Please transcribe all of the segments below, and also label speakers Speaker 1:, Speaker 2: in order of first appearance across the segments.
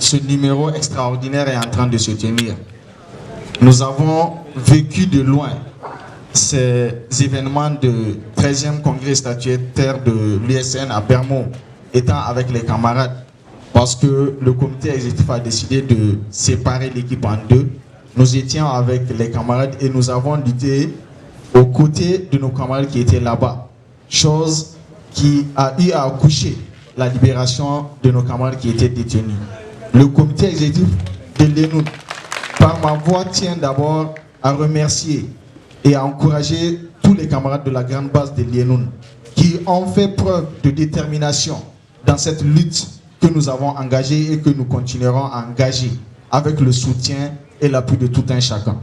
Speaker 1: ce numéro extraordinaire est en train de se tenir. Nous avons vécu de loin ces événements de 13e congrès statutaire de l'USN à Bermo, étant avec les camarades, parce que le comité exécutif a décidé de séparer l'équipe en deux. Nous étions avec les camarades et nous avons lutté aux côtés de nos camarades qui étaient là-bas, chose qui a eu à accoucher la libération de nos camarades qui étaient détenus. Le comité exécutif de l'ENUN, par ma voix, tient d'abord à remercier et à encourager tous les camarades de la grande base de l'ENUN qui ont fait preuve de détermination dans cette lutte que nous avons engagée et que nous continuerons à engager avec le soutien et l'appui de tout un chacun.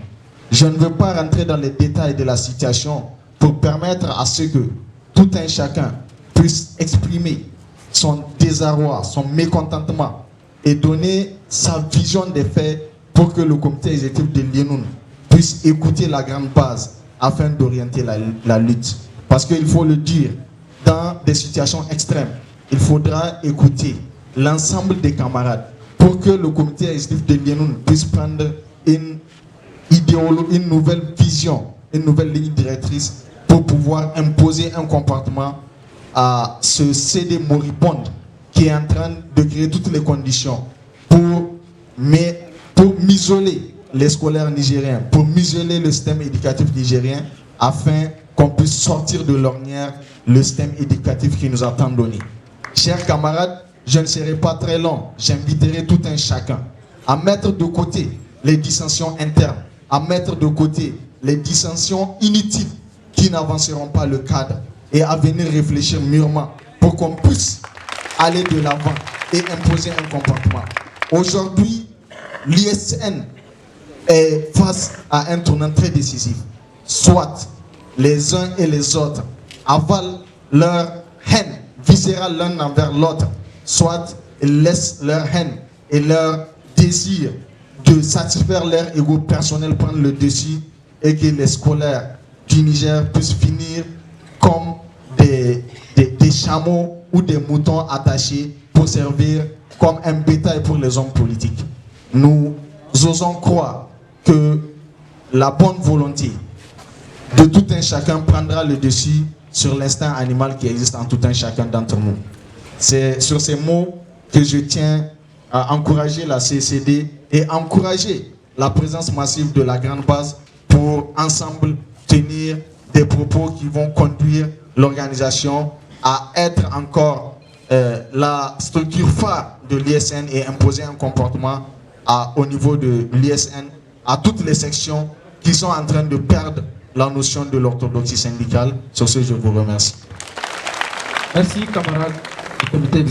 Speaker 1: Je ne veux pas rentrer dans les détails de la situation pour permettre à ce que tout un chacun puisse exprimer son désarroi, son mécontentement et donner sa vision des faits pour que le comité exécutif de l'ENUN puisse écouter la grande base afin d'orienter la lutte. Parce qu'il faut le dire, dans des situations extrêmes, il faudra écouter l'ensemble des camarades pour que le comité exécutif de l'ENUN puisse prendre une idéologie, une nouvelle vision, une nouvelle ligne directrice pour pouvoir imposer un comportement à ce CD moribonde qui est en train de créer toutes les conditions pour m'isoler les scolaires nigériens, pour museler le système éducatif nigérien afin qu'on puisse sortir de l'ornière le système éducatif qui nous a tant donné. Chers camarades, je ne serai pas très long. J'inviterai tout un chacun à mettre de côté les dissensions internes, à mettre de côté les dissensions inutiles qui n'avanceront pas le cadre et à venir réfléchir mûrement pour qu'on puisse aller de l'avant et imposer un comportement. Aujourd'hui, l'USN est face à un tournant très décisif. Soit les uns et les autres avalent leur haine viscérale l'un envers l'autre, soit ils laissent leur haine et leur désir de satisfaire leur ego personnel prendre le dessus et que les scolaires du Niger puissent finir comme des chameaux ou des moutons attachés pour servir comme un bétail pour les hommes politiques. Nous osons croire que la bonne volonté de tout un chacun prendra le dessus sur l'instinct animal qui existe en tout un chacun d'entre nous. C'est sur ces mots que je tiens à encourager la CCD et encourager la présence massive de la grande base pour ensemble tenir des propos qui vont conduire l'organisation à être encore la structure phare de l'ISN et imposer un comportement au niveau de l'ISN à toutes les sections qui sont en train de perdre la notion de l'orthodoxie syndicale. Sur ce, je vous remercie.
Speaker 2: Merci, camarades du comité.